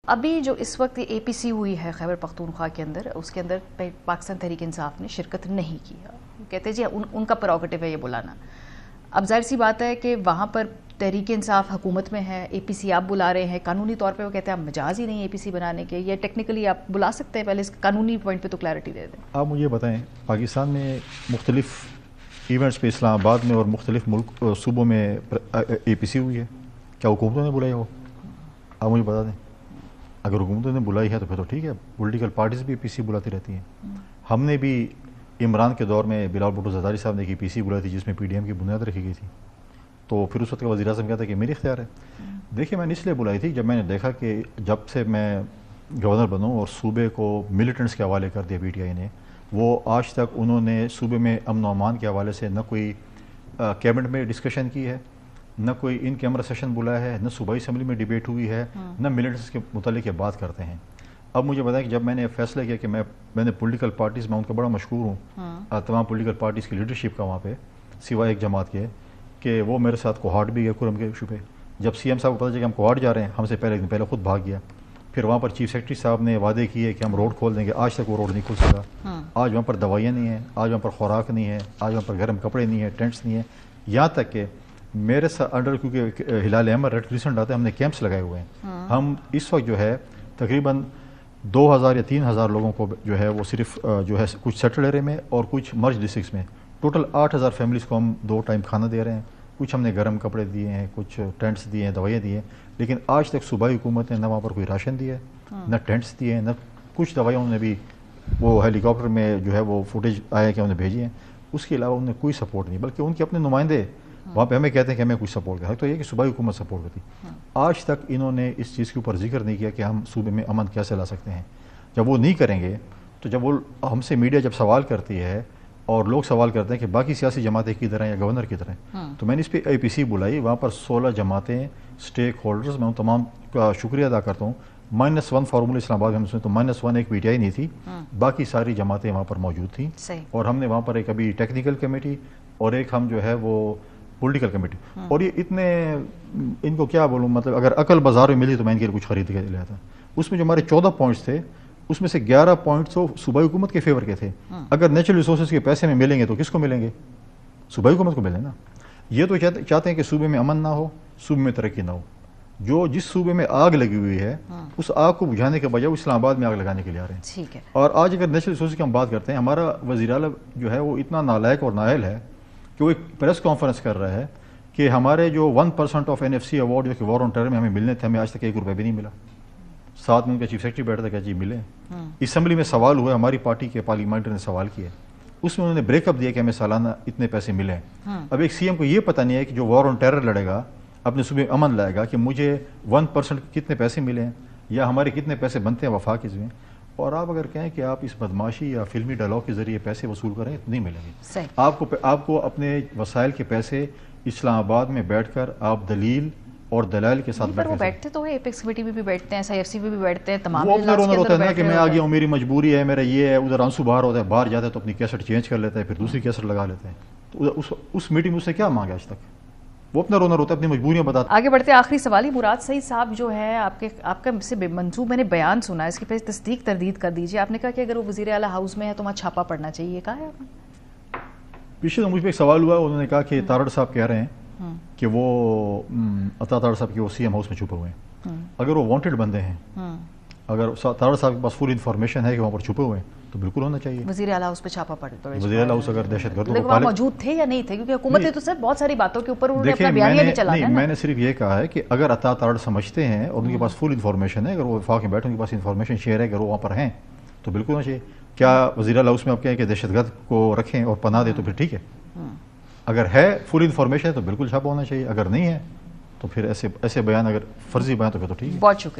ابھی جو اس وقت اے پی سی ہوئی ہے خیبر پختونخوا کے اندر، اس کے اندر پاکستان تحریک انصاف نے شرکت نہیں کی ہے. کہتے ہیں جی ان کا پروگیٹو ہے یہ بلانا. اب ظاہر سی بات ہے کہ وہاں پر تحریک انصاف حکومت میں ہے، اے پی سی آپ بلا رہے ہیں، قانونی طور پہ وہ کہتے ہیں آپ مجاز ہی نہیں اے پی سی بنانے کے، یا ٹیکنیکلی آپ بلا سکتے ہیں؟ پہلے اس قانونی پوائنٹ پہ تو کلیئرٹی دے دیں. آپ مجھے بتائیں، پاکستان میں مختلف ایونٹس پہ اسلام آباد میں اور مختلف ملک صوبوں میں اے پی سی ہوئی ہے، کیا حکومتوں نے بلائی ہو؟ آپ مجھے بتا دیں. اگر حکومتوں نے بلائی ہے تو پھر تو ٹھیک ہے، پولیٹیکل پارٹیز بھی اے پی سی بلاتی رہتی ہیں. ہم نے بھی عمران کے دور میں بلاول بھٹو زرداری صاحب نے ایک اے پی سی بلائی تھی جس میں پی ڈی ایم کی بنیاد رکھی گئی تھی، تو پھر اس وقت کا وزیر اعظم کہتا ہے کہ میری اختیار ہے. دیکھیے میں نے اس لیے بلائی تھی جب میں نے دیکھا کہ جب سے میں گورنر بنوں اور صوبے کو ملیٹنٹس کے حوالے کر دیا پی ٹی آئی نے، وہ آج تک انہوں نے صوبے میں امن و امان کے حوالے سے نہ کوئی کیبنٹ میں ڈسکشن کی ہے، نہ کوئی ان کیمرہ سیشن بلایا ہے، نہ صوبائی اسمبلی میں ڈیبیٹ ہوئی ہے، نہ ملیٹنٹس کے متعلق یہ بات کرتے ہیں. اب مجھے بتائیں کہ جب میں نے فیصلہ کیا کہ میں نے پولیٹیکل پارٹیز میں ان کا بڑا مشکور ہوں، تمام پولیٹیکل پارٹیز کی لیڈرشپ کا وہاں پہ سوائے ایک جماعت کے، کہ وہ میرے ساتھ کوہاٹ بھی گئے کرم کے ایشو پہ. جب سی ایم صاحب کو پتہ چلا کہ ہم کوہاٹ جا رہے ہیں، ہم سے پہلے ایک دن پہلے خود بھاگ گیا. پھر وہاں پر چیف سیکرٹری صاحب نے وعدے کیے کہ ہم روڈ کھول دیں گے، آج تک وہ روڈ نہیں کھل سکا. آج وہاں پر دوائیاں نہیں ہیں، آج وہاں پر خوراک نہیں ہے، آج وہاں پر گرم کپڑے نہیں ہیں، ٹینٹس نہیں ہیں. یہاں تک کہ میرے انڈر کیونکہ ہلال احمر ریڈ کریسنٹ آتے ہیں، ہم نے کیمپس لگائے ہوئے ہیں. ہم اس وقت جو ہے تقریباً 2000 یا 3000 لوگوں کو جو ہے وہ صرف جو ہے کچھ سیٹل ایریا میں اور کچھ مرج ڈسٹرکٹس میں ٹوٹل 8000 فیملیز کو ہم 2 ٹائم کھانا دے رہے ہیں. کچھ ہم نے گرم کپڑے دیے ہیں، کچھ ٹینٹس دیے ہیں، دوائیاں دی ہیں. لیکن آج تک صوبائی حکومت نے نہ وہاں پر کوئی راشن دیا ہے، نہ ٹینٹس دیے ہیں، نہ کچھ دوائیاں انہوں نے بھی وہ ہیلی کاپٹر میں جو ہے وہ فوٹیج آیا کہ انہوں نے بھیجی ہیں. اس کے علاوہ انہوں نے کوئی سپورٹ نہیں، بلکہ ان کے اپنے نمائندے وہاں پہ ہمیں کہتے ہیں کہ ہمیں کچھ سپورٹ کرے. تو یہ کہ صوبائی حکومت سپورٹ کرتی. آج تک انہوں نے اس چیز کے اوپر ذکر نہیں کیا کہ ہم صوبے میں امن کیسے لا سکتے ہیں. جب وہ نہیں کریں گے تو جب وہ ہم سے میڈیا جب سوال کرتی ہے اور لوگ سوال کرتے ہیں کہ باقی سیاسی جماعتیں کدھر ہیں یا گورنر کدھر ہیں، تو میں نے اس پہ اے پی سی بلائی. وہاں پر 16 جماعتیں، اسٹیک ہولڈرز، میں ان تمام کا شکریہ ادا کرتا ہوں. -1 فارمولہ اسلام آباد میں تو -1 ایک پی ٹی آئی نہیں تھی، باقی ساری جماعتیں وہاں پر موجود تھیں. اور ہم نے وہاں پر ایک ابھی ٹیکنیکل کمیٹی اور ایک ہم جو ہے وہ پولیٹیکل کمیٹی، اور یہ اتنے ان کو کیا بولوں، مطلب اگر عقل بازار میں ملی تو میں ان کے لیے کچھ خرید کے لیا تھا. اس میں جو ہمارے 14 پوائنٹس تھے اس میں سے 11 پوائنٹس تو صوبائی حکومت کے فیور کے تھے. اگر نیچرل ریسورسز کے پیسے میں ملیں گے تو کس کو ملیں گے؟ صوبائی حکومت کو ملیں نا. یہ تو چاہتے ہیں کہ صوبے میں امن نہ ہو، صوبے میں ترقی نہ ہو. جس صوبے میں آگ لگی ہوئی ہے اس آگ کو بجھانے کے بجائے وہ اسلام آباد میں آگ لگانے کے لیے آ رہے ہیں. اور آج اگر نیچرل ریسورسز کی ہم بات کرتے ہیں، ہمارا وزیر اعلیٰ جو ہے وہ اتنا نالائق اور نااہل ہے کہ وہ ایک پریس کانفرنس کر رہا ہے کہ ہمارے جو 1% آف NFC ایوارڈ جو کہ وار آن ٹیرر میں ہمیں ملنے تھے، ہمیں آج تک 1 روپے بھی نہیں ملا. ساتھ میں ان کا چیف سیکرٹری بیٹھا تھا کہ جی ملے. اسمبلی میں سوال ہوا، ہماری پارٹی کے پارلیمنٹر نے سوال کیا، اس میں انہوں نے بریک اپ دیا کہ ہمیں سالانہ اتنے پیسے ملے ہیں. اب ایک سی ایم کو یہ پتہ نہیں ہے کہ جو وار آن ٹیرر لڑے گا، اپنے صوبے میں امن لائے گا، کہ مجھے 1% کتنے پیسے ملے ہیں یا ہمارے کتنے پیسے بنتے ہیں وفاق کے ذمہ. اور آپ اگر کہیں کہ آپ اس بدماشی یا فلمی ڈائلاگ کے ذریعے پیسے وصول کریں تو نہیں ملیں گے. آپ کو اپنے وسائل کے پیسے اسلام آباد میں بیٹھ کر آپ دلیل اور دلائل کے ساتھ بیٹھتے تو ایپیکس کمیٹی میں بھی بیٹھتے ہیں، SIFC میں بھی بیٹھتے ہیں، تمام وہ اپنے رونر ہوتا ہے نا کہ میں آ گیا ہوں، میری مجبوری ہے، میرا یہ ہے. ادھر آنسو باہر ہوتا ہے، باہر جاتا ہے تو اپنی کیسٹ چینج کر لیتا ہے، پھر دوسری کیسٹ لگا لیتا ہے. تو اس میٹنگ میں اس سے کیا مانگا آج تک؟ وہ اپنا رونر ہوتا ہے، اپنی مجبوریاں بتاتا ہے. آگے بڑھتے آخری سوال ہی، مراد سعید صاحب جو ہے آپ کا سے منسوب میں نے بیان سنا، اس کی پہ تصدیق تردید کر دیجیے. آپ نے کہا کہ اگر وہ وزیر اعلیٰ ہاؤس میں ہے تو وہاں چھاپا پڑنا چاہیے، کہا ہے آپ نے؟ پیچھے تو مجھ پہ ایک سوال ہوا، انہوں نے کہا کہ تارڑ صاحب کہہ رہے ہیں کہ وہ عطا تارڑ صاحب کی وہ سی ایم ہاؤس میں چھپے ہوئے ہیں. اگر وہ وانٹڈ بندے ہیں، اگر تارڑ صاحب کے پاس فل انفارمیشن ہے کہ وہاں پر چھپے ہوئے ہیں تو بالکل ہونا چاہیے. وزیر اعلیٰ اس پہ چھاپا پڑے تو وزیر اعلیٰ اس اگر دہشت گرد وہاں موجود تھے یا نہیں تھے، کیونکہ حکومت نے تو سر بہت ساری باتوں کے اوپر انہوں نے اپنا بیانیہ بھی چلانا ہے. میں نے صرف یہ کہا ہے کہ اگر عطا تارڑ سمجھتے ہیں اور ان کے پاس فل انفارمیشن ہے، اگر وہ وفاق میں بیٹھے ان کے پاس انفارمیشن شیئر ہے، اگر وہ وہاں پر ہیں تو بالکل ہونا چاہیے. کیا وزیر اعلیٰ اس میں آپ کہیں کہ دہشت گرد کو رکھیں اور پناہ دیں تو پھر ٹھیک ہے. اگر ہے فل انفارمیشن ہے تو بالکل چھاپا ہونا چاہیے، اگر نہیں ہے تو پھر ایسے بیان اگر فرضی بیان تو پھر تو ٹھیک ہے. بہت شکریہ.